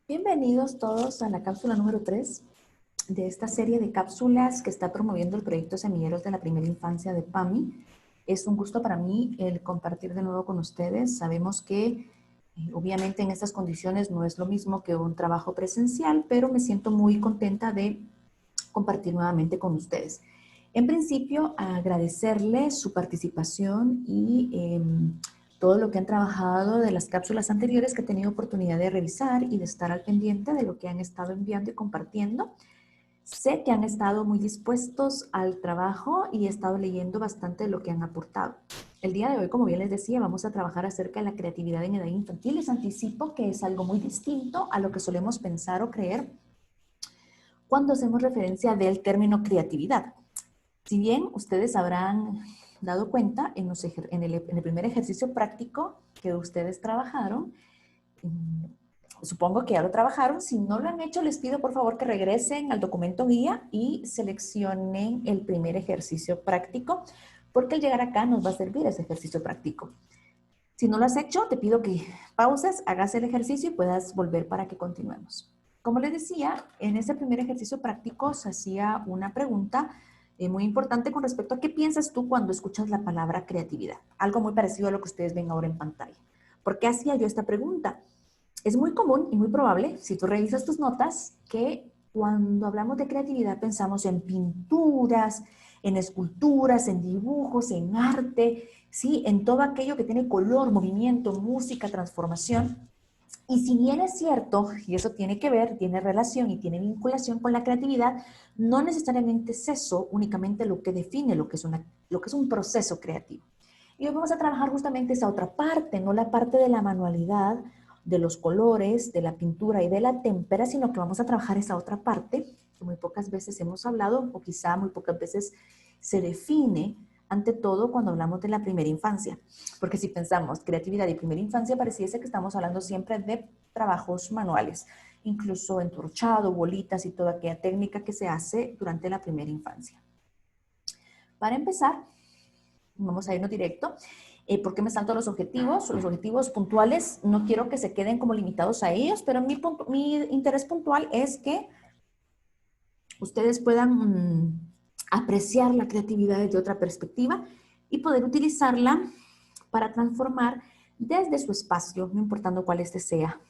Bienvenidos todos a la cápsula número 3 de esta serie de cápsulas que está promoviendo el proyecto Semilleros de la Primera Infancia de PAMI. Es un gusto para mí el compartir de nuevo con ustedes. Sabemos que obviamente en estas condiciones no es lo mismo que un trabajo presencial, pero me siento muy contenta de compartir nuevamente con ustedes. En principio, agradecerles su participación y todo lo que han trabajado de las cápsulas anteriores que he tenido oportunidad de revisar y de estar al pendiente de lo que han estado enviando y compartiendo. Sé que han estado muy dispuestos al trabajo y he estado leyendo bastante de lo que han aportado. El día de hoy, como bien les decía, vamos a trabajar acerca de la creatividad en edad infantil. Les anticipo que es algo muy distinto a lo que solemos pensar o creer cuando hacemos referencia del término creatividad. Si bien ustedes habrán dado cuenta en el primer ejercicio práctico que ustedes trabajaron, supongo que ya lo trabajaron. Si no lo han hecho, les pido por favor que regresen al documento guía y seleccionen el primer ejercicio práctico, porque al llegar acá nos va a servir ese ejercicio práctico. Si no lo has hecho, te pido que pauses, hagas el ejercicio y puedas volver para que continuemos. Como les decía, en ese primer ejercicio práctico se hacía una pregunta muy importante con respecto a qué piensas tú cuando escuchas la palabra creatividad. Algo muy parecido a lo que ustedes ven ahora en pantalla. ¿Por qué hacía yo esta pregunta? Es muy común y muy probable, si tú revisas tus notas, que cuando hablamos de creatividad pensamos en pinturas, en esculturas, en dibujos, en arte, ¿sí? En todo aquello que tiene color, movimiento, música, transformación. Y si bien es cierto, y eso tiene que ver, tiene relación y tiene vinculación con la creatividad, no necesariamente es eso únicamente lo que define lo que es un proceso creativo. Y hoy vamos a trabajar justamente esa otra parte, no la parte de la manualidad, de los colores, de la pintura y de la témpera, sino que vamos a trabajar esa otra parte que muy pocas veces hemos hablado o quizá muy pocas veces se define, ante todo cuando hablamos de la primera infancia. Porque si pensamos creatividad y primera infancia, pareciese que estamos hablando siempre de trabajos manuales, incluso entorchado, bolitas y toda aquella técnica que se hace durante la primera infancia. Para empezar, vamos a irnos directo. ¿Por qué me salto los objetivos? Los objetivos puntuales no quiero que se queden como limitados a ellos, pero mi interés puntual es que ustedes puedan apreciar la creatividad desde otra perspectiva y poder utilizarla para transformar desde su espacio, no importando cuál este sea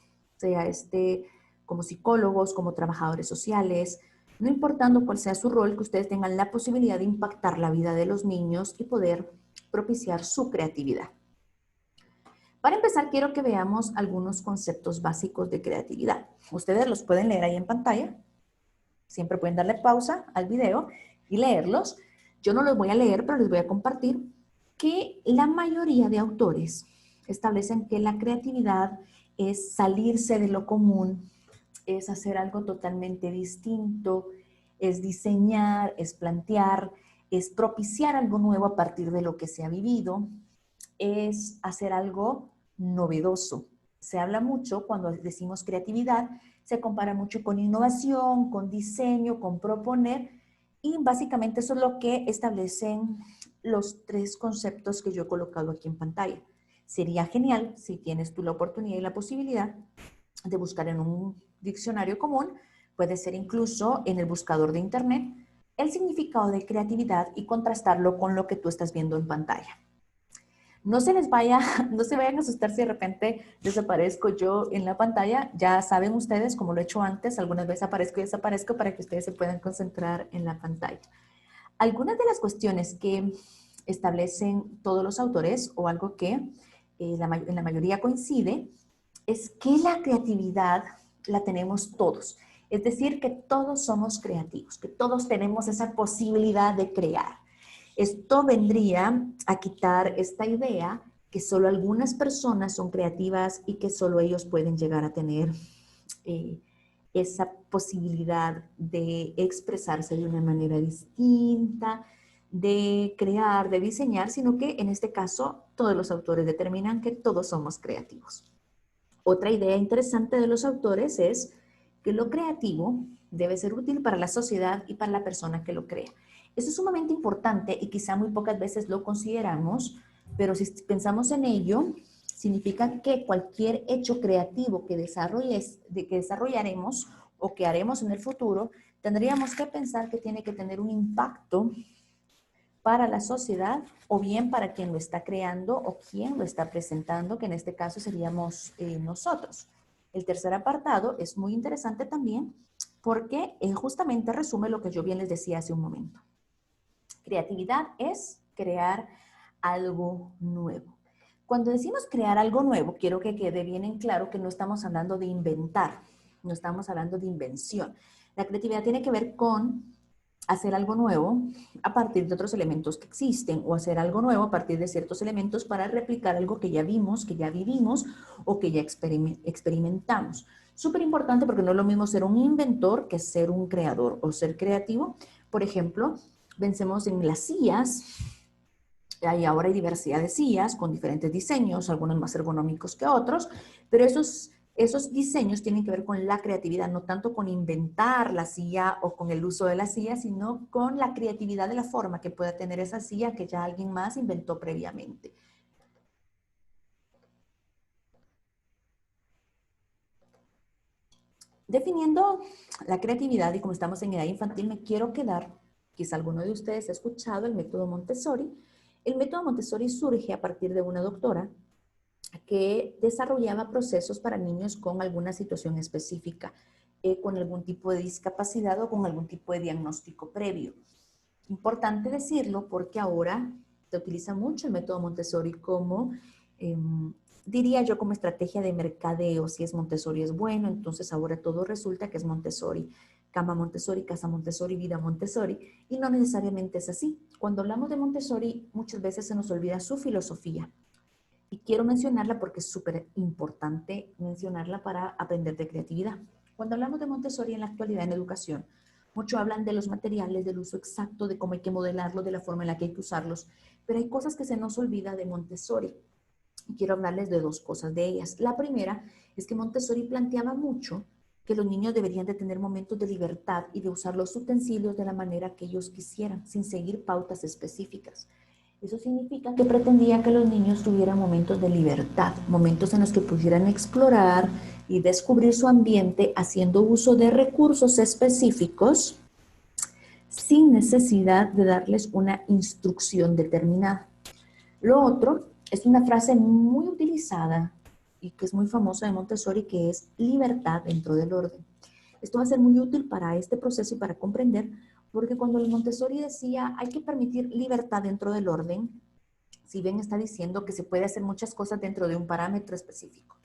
como psicólogos, como trabajadores sociales, no importando cuál sea su rol, que ustedes tengan la posibilidad de impactar la vida de los niños y poder propiciar su creatividad. Para empezar, quiero que veamos algunos conceptos básicos de creatividad. Ustedes los pueden leer ahí en pantalla. Siempre pueden darle pausa al video y leerlos. Yo no los voy a leer, pero les voy a compartir que la mayoría de autores establecen que la creatividad es salirse de lo común, es hacer algo totalmente distinto, es diseñar, es plantear, es propiciar algo nuevo a partir de lo que se ha vivido, es hacer algo novedoso. Se habla mucho cuando decimos creatividad, se compara mucho con innovación, con diseño, con proponer, y básicamente eso es lo que establecen los tres conceptos que yo he colocado aquí en pantalla. Sería genial si tienes tú la oportunidad y la posibilidad de buscar en un diccionario común, puede ser incluso en el buscador de internet, el significado de creatividad y contrastarlo con lo que tú estás viendo en pantalla. No se vayan a asustar si de repente desaparezco yo en la pantalla. Ya saben ustedes, como lo he hecho antes, algunas veces aparezco y desaparezco para que ustedes se puedan concentrar en la pantalla. Algunas de las cuestiones que establecen todos los autores, o algo que en la mayoría coincide, es que la creatividad la tenemos todos. Es decir, que todos somos creativos, que todos tenemos esa posibilidad de crear. Esto vendría a quitar esta idea que solo algunas personas son creativas y que solo ellos pueden llegar a tener esa posibilidad de expresarse de una manera distinta, de crear, de diseñar, sino que en este caso todos los autores determinan que todos somos creativos. Otra idea interesante de los autores es que lo creativo debe ser útil para la sociedad y para la persona que lo crea. Eso es sumamente importante y quizá muy pocas veces lo consideramos, pero si pensamos en ello, significa que cualquier hecho creativo que desarrollaremos o que haremos en el futuro, tendríamos que pensar que tiene que tener un impacto para la sociedad o bien para quien lo está creando o quien lo está presentando, que en este caso seríamos nosotros. El tercer apartado es muy interesante también porque justamente resume lo que yo bien les decía hace un momento. Creatividad es crear algo nuevo. Cuando decimos crear algo nuevo, quiero que quede bien en claro que no estamos hablando de inventar, no estamos hablando de invención. La creatividad tiene que ver con hacer algo nuevo a partir de otros elementos que existen o hacer algo nuevo a partir de ciertos elementos para replicar algo que ya vimos, que ya vivimos o que ya experimentamos. Súper importante porque no es lo mismo ser un inventor que ser un creador o ser creativo. Por ejemplo, pensemos en las sillas. Ahora hay diversidad de sillas con diferentes diseños, algunos más ergonómicos que otros, pero esos diseños tienen que ver con la creatividad, no tanto con inventar la silla o con el uso de la silla, sino con la creatividad de la forma que pueda tener esa silla que ya alguien más inventó previamente. Definiendo la creatividad y como estamos en edad infantil, me quiero quedar, quizá alguno de ustedes ha escuchado el método Montessori. El método Montessori surge a partir de una doctora que desarrollaba procesos para niños con alguna situación específica, con algún tipo de discapacidad o con algún tipo de diagnóstico previo. Importante decirlo porque ahora se utiliza mucho el método Montessori como, diría yo, como estrategia de mercadeo. Si es Montessori es bueno, entonces ahora todo resulta que es Montessori. Cama Montessori, casa Montessori, vida Montessori, y no necesariamente es así. Cuando hablamos de Montessori, muchas veces se nos olvida su filosofía. Y quiero mencionarla porque es súper importante mencionarla para aprender de creatividad. Cuando hablamos de Montessori en la actualidad en educación, mucho hablan de los materiales, del uso exacto, de cómo hay que modelarlos, de la forma en la que hay que usarlos, pero hay cosas que se nos olvida de Montessori. Y quiero hablarles de dos cosas de ellas. La primera es que Montessori planteaba mucho que los niños deberían de tener momentos de libertad y de usar los utensilios de la manera que ellos quisieran, sin seguir pautas específicas. Eso significa que pretendía que los niños tuvieran momentos de libertad, momentos en los que pudieran explorar y descubrir su ambiente haciendo uso de recursos específicos sin necesidad de darles una instrucción determinada. Lo otro es una frase muy utilizada y que es muy famosa de Montessori, que es libertad dentro del orden. Esto va a ser muy útil para este proceso y para comprender, porque cuando el Montessori decía hay que permitir libertad dentro del orden, si bien está diciendo que se puede hacer muchas cosas dentro de un parámetro específico.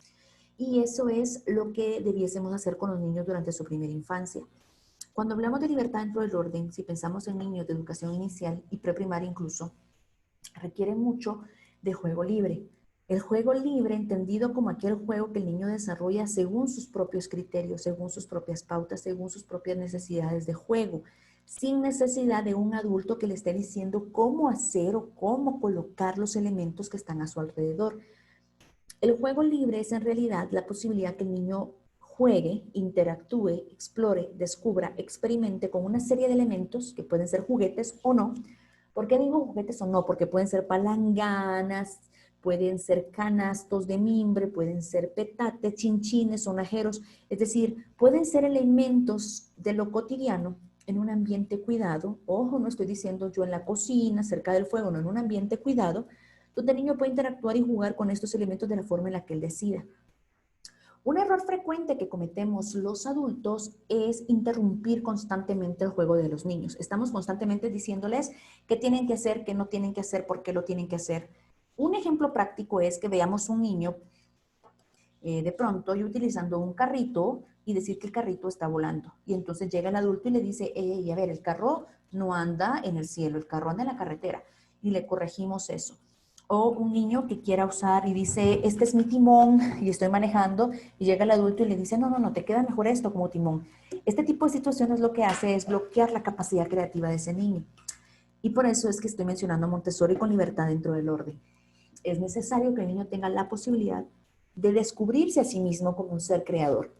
Y eso es lo que debiésemos hacer con los niños durante su primera infancia. Cuando hablamos de libertad dentro del orden, si pensamos en niños de educación inicial y preprimaria incluso, requiere mucho de juego libre. El juego libre entendido como aquel juego que el niño desarrolla según sus propios criterios, según sus propias pautas, según sus propias necesidades de juego, sin necesidad de un adulto que le esté diciendo cómo hacer o cómo colocar los elementos que están a su alrededor. El juego libre es en realidad la posibilidad que el niño juegue, interactúe, explore, descubra, experimente con una serie de elementos que pueden ser juguetes o no. ¿Por qué digo juguetes o no? Porque pueden ser palanganas, pueden ser canastos de mimbre, pueden ser petates, chinchines, sonajeros, es decir, pueden ser elementos de lo cotidiano en un ambiente cuidado. Ojo, no estoy diciendo yo en la cocina, cerca del fuego, no, en un ambiente cuidado, donde el niño puede interactuar y jugar con estos elementos de la forma en la que él decida. Un error frecuente que cometemos los adultos es interrumpir constantemente el juego de los niños. Estamos constantemente diciéndoles qué tienen que hacer, qué no tienen que hacer, por qué lo tienen que hacer. Un ejemplo práctico es que veamos un niño de pronto y utilizando un carrito y decir que el carrito está volando. Y entonces llega el adulto y le dice, hey, a ver, el carro no anda en el cielo, el carro anda en la carretera. Y le corregimos eso. O un niño que quiera usar y dice, este es mi timón y estoy manejando, y llega el adulto y le dice, no, no, no, te queda mejor esto como timón. Este tipo de situaciones lo que hace es bloquear la capacidad creativa de ese niño. Y por eso es que estoy mencionando a Montessori con libertad dentro del orden. Es necesario que el niño tenga la posibilidad de descubrirse a sí mismo como un ser creador,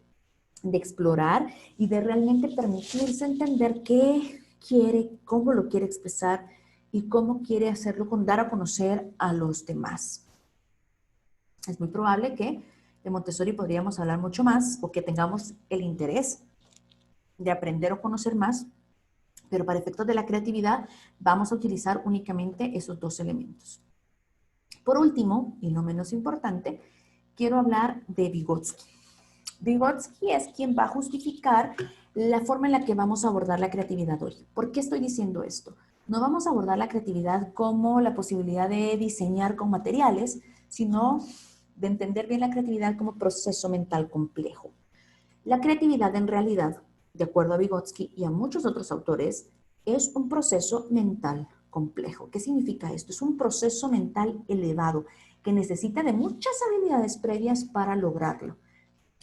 de explorar y de realmente permitirse entender qué quiere, cómo lo quiere expresar y cómo quiere hacerlo con dar a conocer a los demás. Es muy probable que de Montessori podríamos hablar mucho más o que tengamos el interés de aprender o conocer más, pero para efectos de la creatividad vamos a utilizar únicamente esos dos elementos. Por último, y no menos importante, quiero hablar de Vygotsky. Vygotsky es quien va a justificar la forma en la que vamos a abordar la creatividad hoy. ¿Por qué estoy diciendo esto? No vamos a abordar la creatividad como la posibilidad de diseñar con materiales, sino de entender bien la creatividad como proceso mental complejo. La creatividad en realidad, de acuerdo a Vygotsky y a muchos otros autores, es un proceso mental complejo. ¿Qué significa esto? Es un proceso mental elevado que necesita de muchas habilidades previas para lograrlo.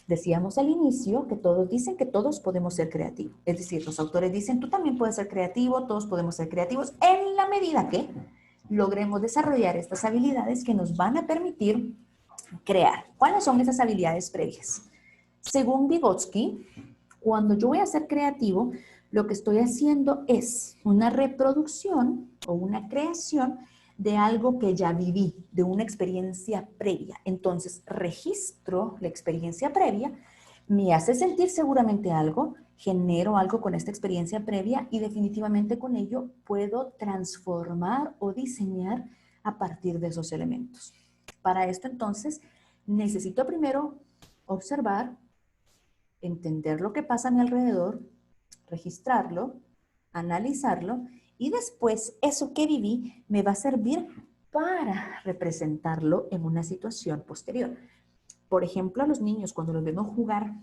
Decíamos al inicio que todos dicen que todos podemos ser creativos. Es decir, los autores dicen, tú también puedes ser creativo, todos podemos ser creativos, en la medida que logremos desarrollar estas habilidades que nos van a permitir crear. ¿Cuáles son esas habilidades previas? Según Vygotsky, cuando yo voy a ser creativo, lo que estoy haciendo es una reproducción o una creación de algo que ya viví, de una experiencia previa. Entonces, registro la experiencia previa, me hace sentir seguramente algo, genero algo con esta experiencia previa y definitivamente con ello puedo transformar o diseñar a partir de esos elementos. Para esto, entonces, necesito primero observar, entender lo que pasa a mi alrededor, registrarlo, analizarlo y después eso que viví me va a servir para representarlo en una situación posterior. Por ejemplo, a los niños cuando los vemos jugar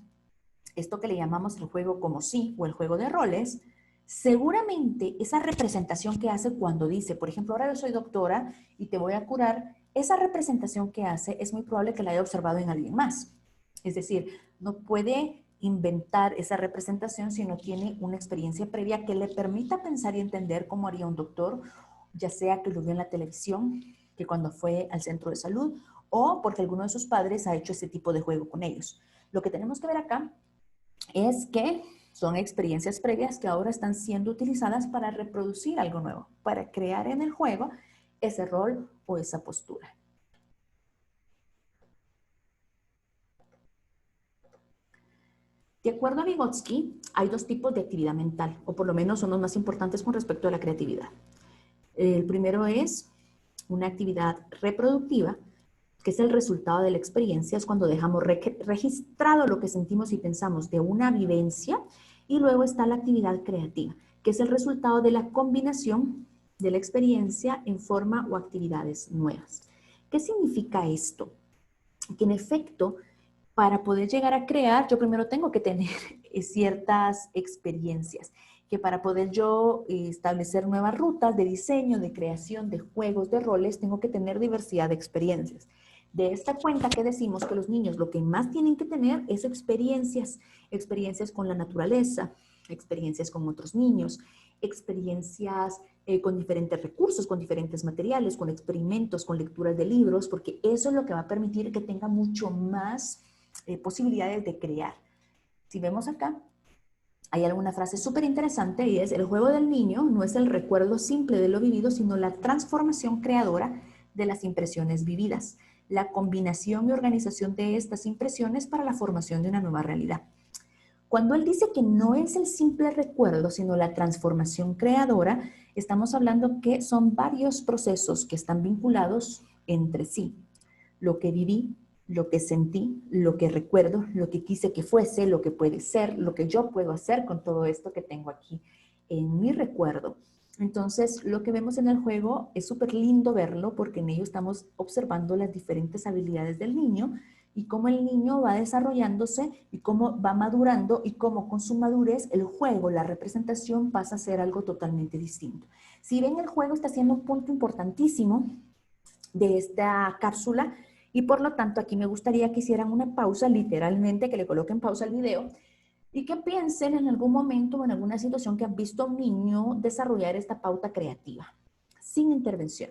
esto que le llamamos el juego como sí o el juego de roles, seguramente esa representación que hace cuando dice, por ejemplo, ahora yo soy doctora y te voy a curar, esa representación que hace es muy probable que la haya observado en alguien más. Es decir, no puede inventar esa representación si no tiene una experiencia previa que le permita pensar y entender cómo haría un doctor, ya sea que lo vio en la televisión, que cuando fue al centro de salud, o porque alguno de sus padres ha hecho ese tipo de juego con ellos. Lo que tenemos que ver acá es que son experiencias previas que ahora están siendo utilizadas para reproducir algo nuevo, para crear en el juego ese rol o esa postura. De acuerdo a Vygotsky, hay dos tipos de actividad mental, o por lo menos son los más importantes con respecto a la creatividad. El primero es una actividad reproductiva, que es el resultado de la experiencia, es cuando dejamos registrado lo que sentimos y pensamos de una vivencia, y luego está la actividad creativa, que es el resultado de la combinación de la experiencia en forma o actividades nuevas. ¿Qué significa esto? Que en efecto, para poder llegar a crear, yo primero tengo que tener ciertas experiencias, que para poder yo establecer nuevas rutas de diseño, de creación, de juegos, de roles, tengo que tener diversidad de experiencias. De esta cuenta que decimos que los niños lo que más tienen que tener es experiencias, experiencias con la naturaleza, experiencias con otros niños, experiencias con diferentes recursos, con diferentes materiales, con experimentos, con lecturas de libros, porque eso es lo que va a permitir que tenga mucho más posibilidades de crear. Si vemos acá, hay alguna frase súper interesante y es: el juego del niño no es el recuerdo simple de lo vivido, sino la transformación creadora de las impresiones vividas, la combinación y organización de estas impresiones para la formación de una nueva realidad. Cuando él dice que no es el simple recuerdo, sino la transformación creadora, estamos hablando que son varios procesos que están vinculados entre sí. Lo que viví, lo que sentí, lo que recuerdo, lo que quise que fuese, lo que puede ser, lo que yo puedo hacer con todo esto que tengo aquí en mi recuerdo. Entonces, lo que vemos en el juego es súper lindo verlo porque en ello estamos observando las diferentes habilidades del niño y cómo el niño va desarrollándose y cómo va madurando y cómo con su madurez el juego, la representación pasa a ser algo totalmente distinto. Si ven, el juego está siendo un punto importantísimo de esta cápsula y por lo tanto aquí me gustaría que hicieran una pausa, literalmente que le coloquen pausa al video y que piensen en algún momento o en alguna situación que han visto a un niño desarrollar esta pauta creativa sin intervención.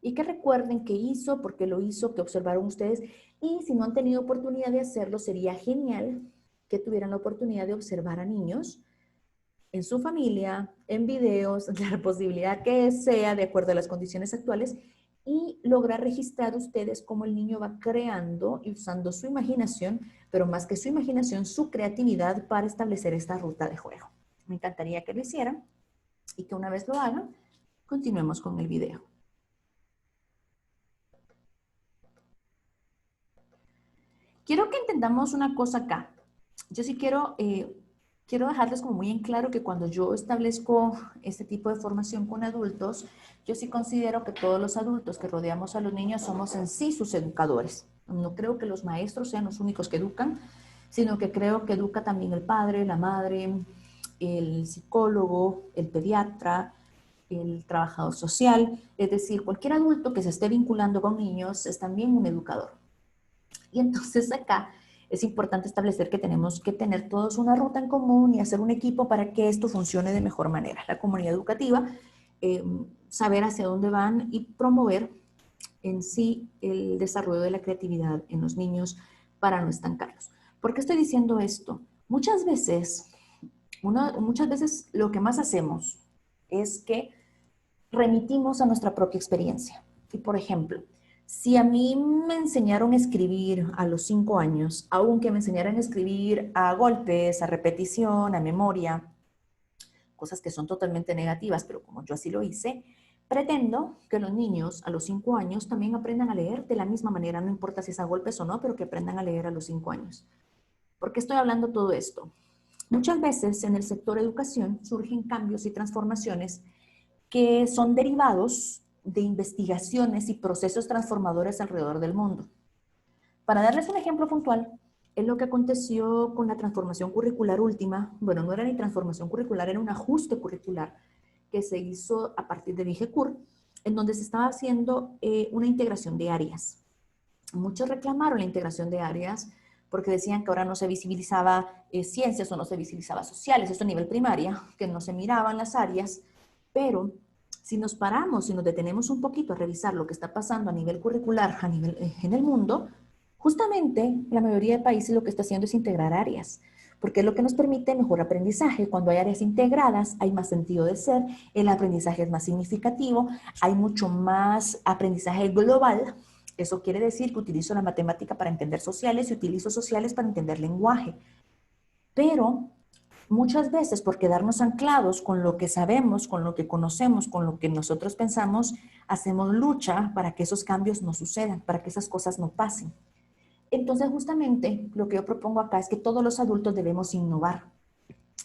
Y que recuerden qué hizo, por qué lo hizo, qué observaron ustedes. Y si no han tenido oportunidad de hacerlo, sería genial que tuvieran la oportunidad de observar a niños en su familia, en videos, de la posibilidad que sea de acuerdo a las condiciones actuales y lograr registrar ustedes cómo el niño va creando y usando su imaginación, pero más que su imaginación, su creatividad para establecer esta ruta de juego. Me encantaría que lo hicieran y que una vez lo hagan, continuemos con el video. Quiero que entendamos una cosa acá. Yo sí quiero dejarles como muy en claro que cuando yo establezco este tipo de formación con adultos, yo sí considero que todos los adultos que rodeamos a los niños somos en sí sus educadores. No creo que los maestros sean los únicos que educan, sino que creo que educa también el padre, la madre, el psicólogo, el pediatra, el trabajador social. Es decir, cualquier adulto que se esté vinculando con niños es también un educador. Y entonces acá es importante establecer que tenemos que tener todos una ruta en común y hacer un equipo para que esto funcione de mejor manera. La comunidad educativa, eh, saber hacia dónde van y promover en sí el desarrollo de la creatividad en los niños para no estancarlos. ¿Por qué estoy diciendo esto? Muchas veces lo que más hacemos es que remitimos a nuestra propia experiencia. Y por ejemplo, si a mí me enseñaron a escribir a los 5 años, aunque me enseñaran a escribir a golpes, a repetición, a memoria, cosas que son totalmente negativas, pero como yo así lo hice, pretendo que los niños a los 5 años también aprendan a leer de la misma manera, no importa si es a golpes o no, pero que aprendan a leer a los 5 años. ¿Por qué estoy hablando todo esto? Muchas veces en el sector educación surgen cambios y transformaciones que son derivados de investigaciones y procesos transformadores alrededor del mundo. Para darles un ejemplo puntual, es lo que aconteció con la transformación curricular última. Bueno, no era ni transformación curricular, era un ajuste curricular que se hizo a partir de DIGECUR, en donde se estaba haciendo una integración de áreas. Muchos reclamaron la integración de áreas porque decían que ahora no se visibilizaba ciencias o no se visibilizaba sociales, esto a nivel primaria, que no se miraban las áreas, pero si nos paramos, si nos detenemos un poquito a revisar lo que está pasando a nivel curricular, en el mundo, justamente la mayoría de países lo que está haciendo es integrar áreas, porque es lo que nos permite mejor aprendizaje. Cuando hay áreas integradas, hay más sentido de ser, el aprendizaje es más significativo, hay mucho más aprendizaje global. Eso quiere decir que utilizo la matemática para entender sociales y utilizo sociales para entender lenguaje. Pero muchas veces por quedarnos anclados con lo que sabemos, con lo que conocemos, con lo que nosotros pensamos, hacemos lucha para que esos cambios no sucedan, para que esas cosas no pasen. Entonces, justamente lo que yo propongo acá es que todos los adultos debemos innovar,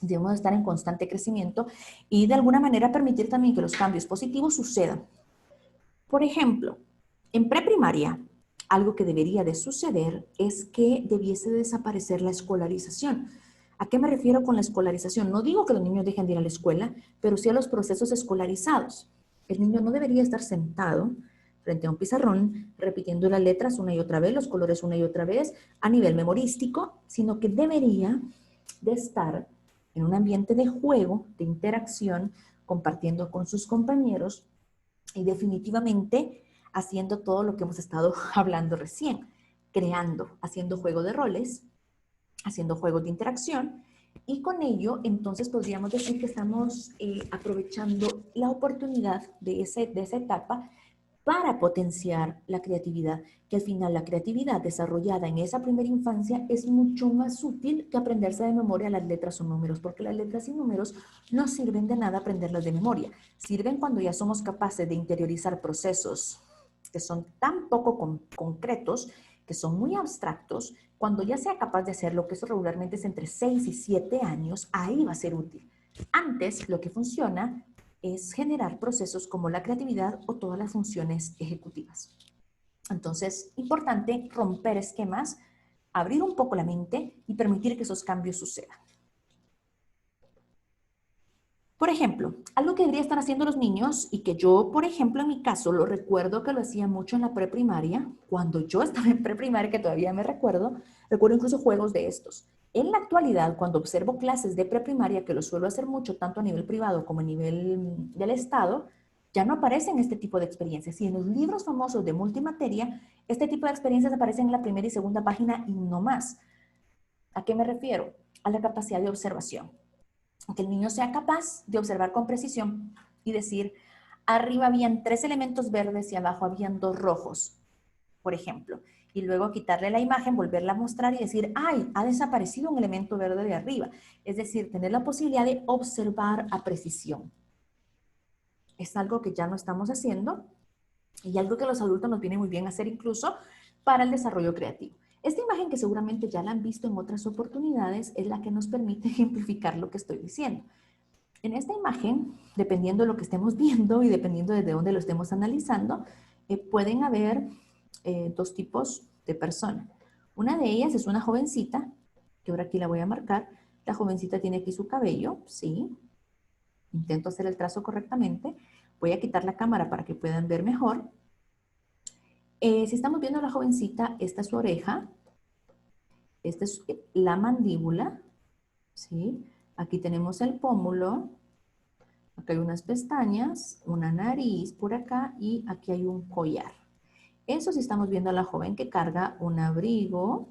debemos estar en constante crecimiento y de alguna manera permitir también que los cambios positivos sucedan. Por ejemplo, en preprimaria, algo que debería de suceder es que debiese desaparecer la escolarización. ¿A qué me refiero con la escolarización? No digo que los niños dejen de ir a la escuela, pero sí a los procesos escolarizados. El niño no debería estar sentado frente a un pizarrón repitiendo las letras una y otra vez, los colores una y otra vez a nivel memorístico, sino que debería de estar en un ambiente de juego, de interacción, compartiendo con sus compañeros y definitivamente haciendo todo lo que hemos estado hablando recién, creando, haciendo juego de roles, haciendo juegos de interacción y con ello entonces podríamos decir que estamos aprovechando la oportunidad de esa etapa para potenciar la creatividad, que al final la creatividad desarrollada en esa primera infancia es mucho más útil que aprenderse de memoria las letras o números, porque las letras y números no sirven de nada aprenderlas de memoria, sirven cuando ya somos capaces de interiorizar procesos que son tan poco concretos, que son muy abstractos, cuando ya sea capaz de hacerlo, que eso regularmente es entre 6 y 7 años, ahí va a ser útil. Antes, lo que funciona es generar procesos como la creatividad o todas las funciones ejecutivas. Entonces, importante romper esquemas, abrir un poco la mente y permitir que esos cambios sucedan. Por ejemplo, algo que deberían estar haciendo los niños y que yo, por ejemplo, en mi caso, lo recuerdo que lo hacía mucho en la preprimaria, cuando yo estaba en preprimaria, que todavía me recuerdo incluso juegos de estos. En la actualidad, cuando observo clases de preprimaria, que lo suelo hacer mucho, tanto a nivel privado como a nivel del Estado, ya no aparecen este tipo de experiencias. Y en los libros famosos de multimateria, este tipo de experiencias aparecen en la primera y segunda página y no más. ¿A qué me refiero? A la capacidad de observación. que el niño sea capaz de observar con precisión y decir, arriba habían 3 elementos verdes y abajo habían 2 rojos, por ejemplo. Y luego quitarle la imagen, volverla a mostrar y decir, ¡ay! Ha desaparecido un elemento verde de arriba. Es decir, tener la posibilidad de observar a precisión. Es algo que ya no estamos haciendo y algo que los adultos nos viene muy bien hacer incluso para el desarrollo creativo. Esta imagen, que seguramente ya la han visto en otras oportunidades, es la que nos permite ejemplificar lo que estoy diciendo. En esta imagen, dependiendo de lo que estemos viendo y dependiendo de dónde lo estemos analizando, pueden haber 2 tipos de personas. Una de ellas es una jovencita, que ahora aquí la voy a marcar. La jovencita tiene aquí su cabello, ¿sí? Intento hacer el trazo correctamente. Voy a quitar la cámara para que puedan ver mejor. Si estamos viendo a la jovencita, esta es su oreja, esta es la mandíbula, ¿sí? Aquí tenemos el pómulo, acá hay unas pestañas, una nariz por acá y aquí hay un collar. Eso sí estamos viendo a la joven que carga un abrigo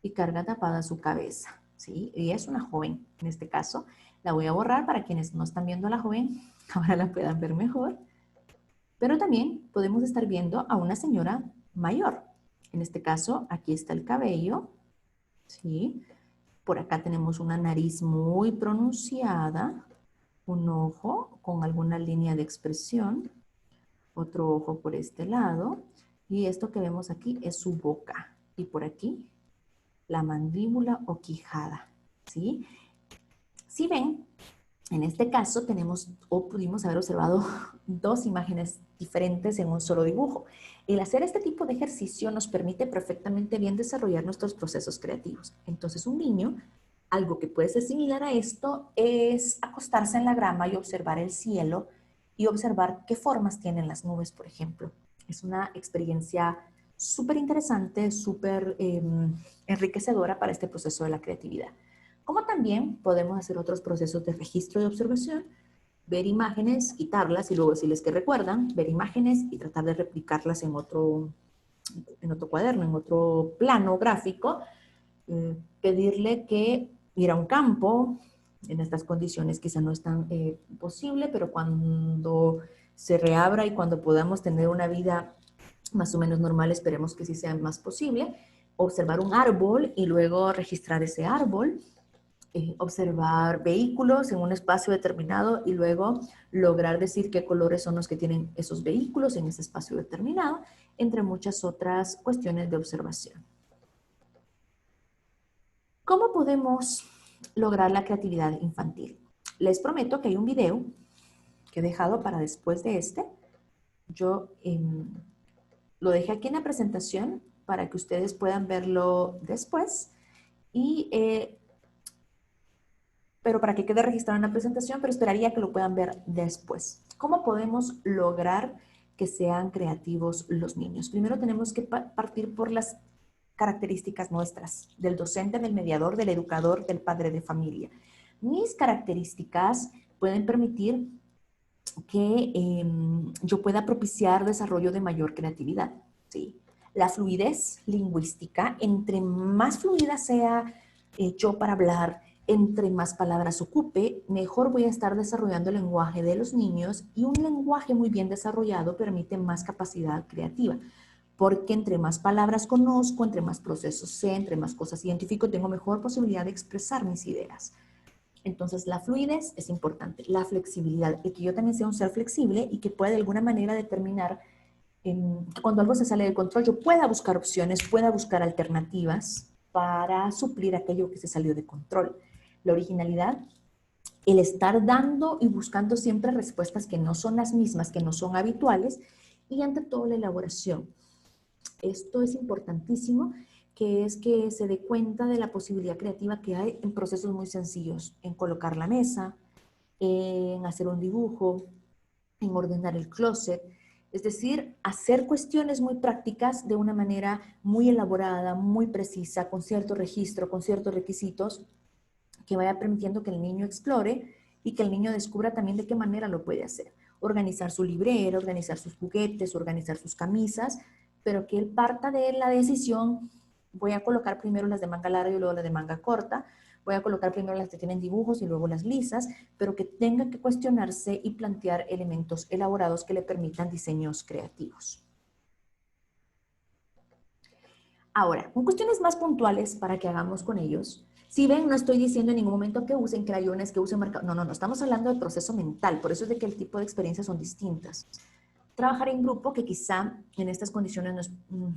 y carga tapada su cabeza, ¿sí? Y es una joven en este caso. La voy a borrar para quienes no están viendo a la joven, ahora la puedan ver mejor. Pero también podemos estar viendo a una señora mayor. En este caso, aquí está el cabello, ¿sí? Por acá tenemos una nariz muy pronunciada, un ojo con alguna línea de expresión, otro ojo por este lado, y esto que vemos aquí es su boca. Y por aquí, la mandíbula o quijada, ¿sí? Si ven, en este caso tenemos o pudimos haber observado 2 imágenes diferentes en un solo dibujo. El hacer este tipo de ejercicio nos permite perfectamente bien desarrollar nuestros procesos creativos. Entonces un niño, algo que puede ser similar a esto es acostarse en la grama y observar el cielo y observar qué formas tienen las nubes, por ejemplo. Es una experiencia súper interesante, súper enriquecedora para este proceso de la creatividad. Como también podemos hacer otros procesos de registro y observación, ver imágenes, quitarlas y luego decirles que recuerdan, ver imágenes y tratar de replicarlas en otro cuaderno, en otro plano gráfico, pedirle que ir a un campo, en estas condiciones quizá no es tan posible, pero cuando se reabra y cuando podamos tener una vida más o menos normal, esperemos que sí sea más posible, observar un árbol y luego registrar ese árbol, observar vehículos en un espacio determinado y luego lograr decir qué colores son los que tienen esos vehículos en ese espacio determinado, entre muchas otras cuestiones de observación. ¿Cómo podemos lograr la creatividad infantil? Les prometo que hay un video que he dejado para después de este. Yo lo dejé aquí en la presentación para que ustedes puedan verlo después y pero para que quede registrado en la presentación, pero esperaría que lo puedan ver después. ¿Cómo podemos lograr que sean creativos los niños? Primero tenemos que partir por las características nuestras, del docente, del mediador, del educador, del padre de familia. Mis características pueden permitir que yo pueda propiciar desarrollo de mayor creatividad, ¿sí? La fluidez lingüística, entre más fluida sea yo para hablar, entre más palabras ocupe, mejor voy a estar desarrollando el lenguaje de los niños y un lenguaje muy bien desarrollado permite más capacidad creativa, porque entre más palabras conozco, entre más procesos sé, entre más cosas identifico, tengo mejor posibilidad de expresar mis ideas. Entonces, la fluidez es importante, la flexibilidad, y que yo también sea un ser flexible y que pueda de alguna manera determinar cuando algo se sale del control, yo pueda buscar opciones, pueda buscar alternativas para suplir aquello que se salió de control. La originalidad, el estar dando y buscando siempre respuestas que no son las mismas, que no son habituales, y ante todo la elaboración. Esto es importantísimo, que es que se dé cuenta de la posibilidad creativa que hay en procesos muy sencillos, en colocar la mesa, en hacer un dibujo, en ordenar el closet, es decir, hacer cuestiones muy prácticas de una manera muy elaborada, muy precisa, con cierto registro, con ciertos requisitos, que vaya permitiendo que el niño explore y que el niño descubra también de qué manera lo puede hacer. Organizar su librero, organizar sus juguetes, organizar sus camisas, pero que él parta de la decisión, voy a colocar primero las de manga larga y luego las de manga corta, Voy a colocar primero las que tienen dibujos y luego las lisas, pero que tengan que cuestionarse y plantear elementos elaborados que le permitan diseños creativos. Ahora, con cuestiones más puntuales para que hagamos con ellos. Si ven, no estoy diciendo en ningún momento que usen crayones, que usen marcadores. No, estamos hablando del proceso mental, por eso es de que el tipo de experiencias son distintas. Trabajar en grupo, que quizá en estas condiciones no es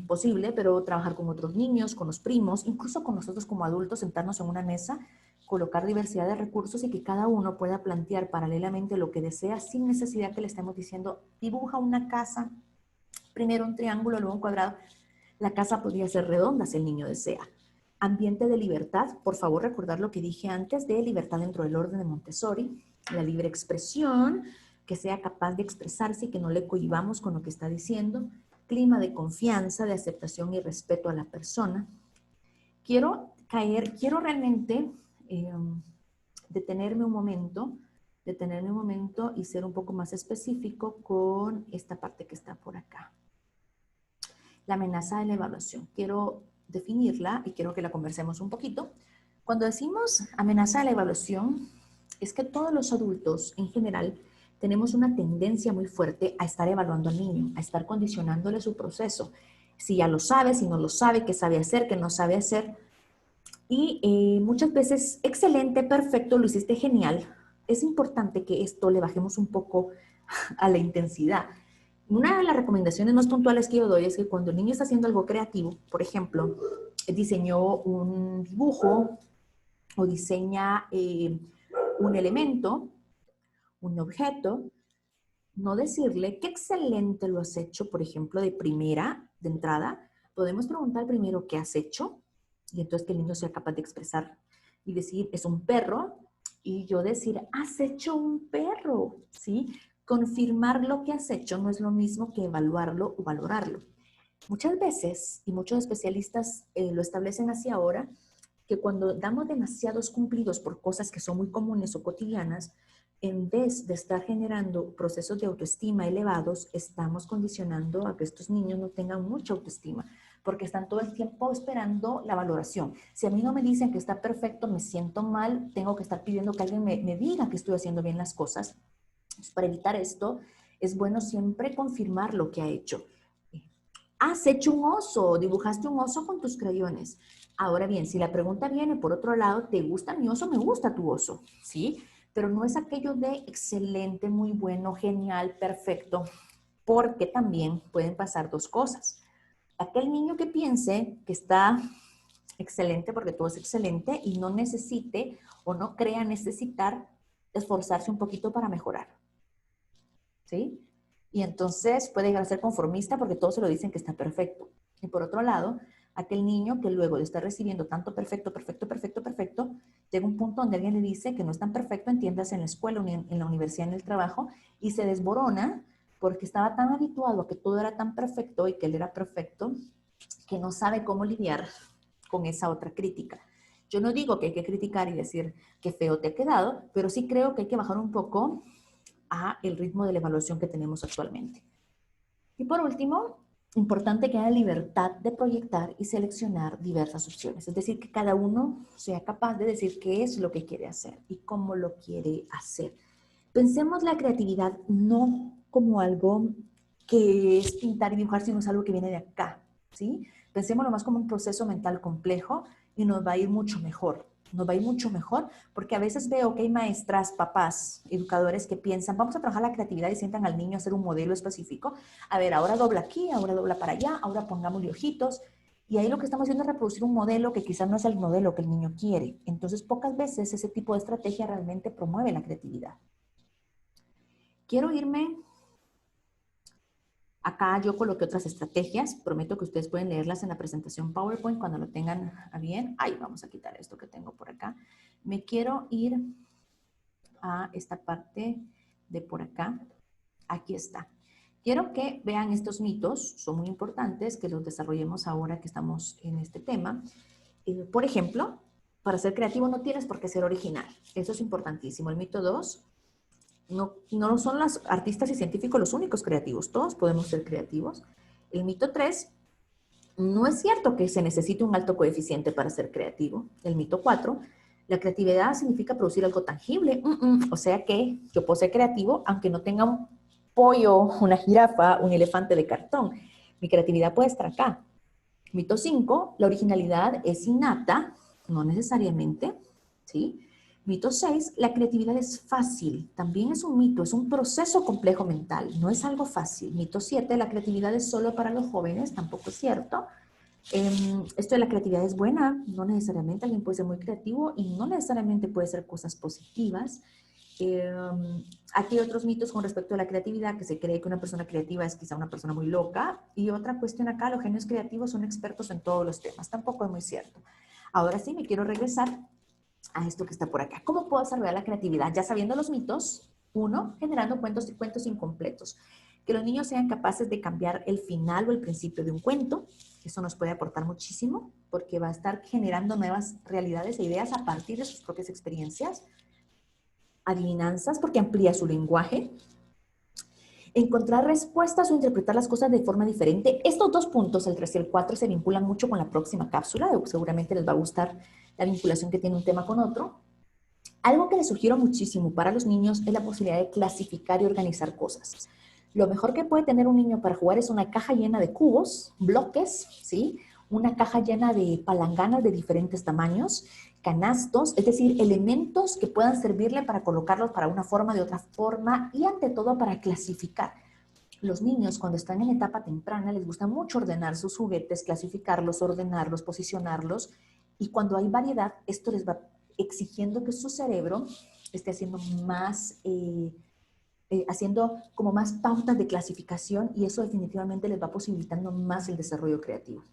posible, pero trabajar con otros niños, con los primos, incluso con nosotros como adultos, sentarnos en una mesa, colocar diversidad de recursos y que cada uno pueda plantear paralelamente lo que desea sin necesidad que le estemos diciendo, dibuja una casa, primero un triángulo, luego un cuadrado. La casa podría ser redonda si el niño desea. Ambiente de libertad, por favor recordar lo que dije antes de libertad dentro del orden de Montessori, la libre expresión, que sea capaz de expresarse y que no le cohibamos con lo que está diciendo, clima de confianza, de aceptación y respeto a la persona. Quiero realmente detenerme un momento y ser un poco más específico con esta parte que está por acá. La amenaza de la evaluación. Quiero definirla y quiero que la conversemos un poquito. Cuando decimos amenaza de la evaluación, es que todos los adultos en general tenemos una tendencia muy fuerte a estar evaluando al niño, a estar condicionándole su proceso. Si ya lo sabe, si no lo sabe, qué sabe hacer, qué no sabe hacer. Y muchas veces, excelente, perfecto, lo hiciste genial. Es importante que esto le bajemos un poco a la intensidad. Una de las recomendaciones más puntuales que yo doy es que cuando el niño está haciendo algo creativo, por ejemplo, diseñó un dibujo o diseña un elemento, un objeto, no decirle qué excelente lo has hecho, por ejemplo, de entrada, podemos preguntar primero qué has hecho y entonces que el niño sea capaz de expresar y decir, es un perro, y yo decir, has hecho un perro, ¿sí? Confirmar lo que has hecho no es lo mismo que evaluarlo o valorarlo. Muchas veces, y muchos especialistas lo establecen así ahora, que cuando damos demasiados cumplidos por cosas que son muy comunes o cotidianas, en vez de estar generando procesos de autoestima elevados, estamos condicionando a que estos niños no tengan mucha autoestima, porque están todo el tiempo esperando la valoración. Si a mí no me dicen que está perfecto, me siento mal, tengo que estar pidiendo que alguien me diga que estoy haciendo bien las cosas. Entonces, para evitar esto, es bueno siempre confirmar lo que ha hecho. Has hecho un oso, dibujaste un oso con tus crayones. Ahora bien, si la pregunta viene por otro lado, ¿te gusta mi oso? Me gusta tu oso, ¿sí? Pero no es aquello de excelente, muy bueno, genial, perfecto, porque también pueden pasar dos cosas. Aquel niño que piense que está excelente porque todo es excelente y no necesite o no crea necesitar esforzarse un poquito para mejorar, ¿sí? Y entonces puede llegar a ser conformista porque todos se lo dicen que está perfecto. Y por otro lado, aquel niño que luego de estar recibiendo tanto perfecto, perfecto, perfecto, perfecto, llega un punto donde alguien le dice que no es tan perfecto, entiendas en la escuela, en la universidad, en el trabajo, y se desborona porque estaba tan habituado a que todo era tan perfecto y que él era perfecto, que no sabe cómo lidiar con esa otra crítica. Yo no digo que hay que criticar y decir qué feo te ha quedado, pero sí creo que hay que bajar un poco a el ritmo de la evaluación que tenemos actualmente. Y por último, importante que haya libertad de proyectar y seleccionar diversas opciones, es decir, que cada uno sea capaz de decir qué es lo que quiere hacer y cómo lo quiere hacer. Pensemos la creatividad no como algo que es pintar y dibujar, sino es algo que viene de acá, ¿sí? Pensémoslo más como un proceso mental complejo y nos va a ir mucho mejor. Nos va a ir mucho mejor porque a veces veo que hay maestras, papás, educadores que piensan, vamos a trabajar la creatividad y sientan al niño a hacer un modelo específico. A ver, ahora dobla aquí, ahora dobla para allá, ahora pongámosle ojitos. Y ahí lo que estamos haciendo es reproducir un modelo que quizás no es el modelo que el niño quiere. Entonces, pocas veces ese tipo de estrategia realmente promueve la creatividad. Quiero irme. Acá yo coloqué otras estrategias, prometo que ustedes pueden leerlas en la presentación PowerPoint cuando lo tengan a bien. Ay, vamos a quitar esto que tengo por acá. Me quiero ir a esta parte de por acá. Aquí está. Quiero que vean estos mitos, son muy importantes, que los desarrollemos ahora que estamos en este tema. Por ejemplo, para ser creativo no tienes por qué ser original. Eso es importantísimo. El mito 2. No son los artistas y científicos los únicos creativos, todos podemos ser creativos. El mito 3, no es cierto que se necesite un alto coeficiente para ser creativo. El mito 4, La creatividad significa producir algo tangible. O sea que yo puedo ser creativo aunque no tenga un pollo, una jirafa, un elefante de cartón. Mi creatividad puede estar acá. Mito 5, la originalidad es innata, no necesariamente, ¿sí? Mito 6, la creatividad es fácil. También es un mito, es un proceso complejo mental, no es algo fácil. Mito 7, la creatividad es solo para los jóvenes, tampoco es cierto. Esto de la creatividad es buena, no necesariamente alguien puede ser muy creativo y no necesariamente puede ser cosas positivas. Aquí hay otros mitos con respecto a la creatividad, que se cree que una persona creativa es quizá una persona muy loca. Y otra cuestión acá, los genios creativos son expertos en todos los temas. Tampoco es muy cierto. Ahora sí, me quiero regresar a esto que está por acá. ¿Cómo puedo desarrollar la creatividad? Ya sabiendo los mitos, uno, generando cuentos incompletos. Que los niños sean capaces de cambiar el final o el principio de un cuento. Eso nos puede aportar muchísimo porque va a estar generando nuevas realidades e ideas a partir de sus propias experiencias. Adivinanzas porque amplía su lenguaje. Encontrar respuestas o interpretar las cosas de forma diferente. Estos dos puntos, el 3 y el 4, se vinculan mucho con la próxima cápsula. Seguramente les va a gustar la vinculación que tiene un tema con otro. Algo que les sugiero muchísimo para los niños es la posibilidad de clasificar y organizar cosas. Lo mejor que puede tener un niño para jugar es una caja llena de cubos, bloques, ¿sí? Una caja llena de palanganas de diferentes tamaños, canastos, es decir, elementos que puedan servirle para colocarlos para una forma, de otra forma y ante todo para clasificar. Los niños cuando están en etapa temprana les gusta mucho ordenar sus juguetes, clasificarlos, ordenarlos, posicionarlos y cuando hay variedad esto les va exigiendo que su cerebro esté haciendo más, haciendo como más pautas de clasificación y eso definitivamente les va posibilitando más el desarrollo creativo.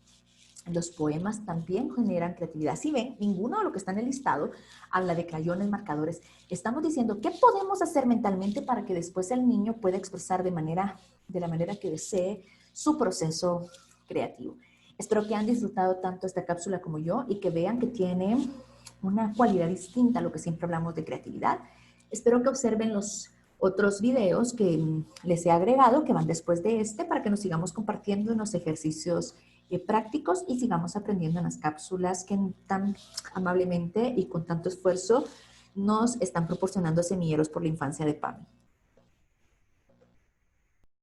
Los poemas también generan creatividad. Si ven, ninguno de lo que está en el listado habla de crayones, marcadores. Estamos diciendo qué podemos hacer mentalmente para que después el niño pueda expresar de la manera que desee su proceso creativo. Espero que hayan disfrutado tanto esta cápsula como yo y que vean que tiene una cualidad distinta a lo que siempre hablamos de creatividad. Espero que observen los otros videos que les he agregado, que van después de este, para que nos sigamos compartiendo en los ejercicios prácticos y sigamos aprendiendo en las cápsulas que tan amablemente y con tanto esfuerzo nos están proporcionando Semilleros por la Infancia de PAMI.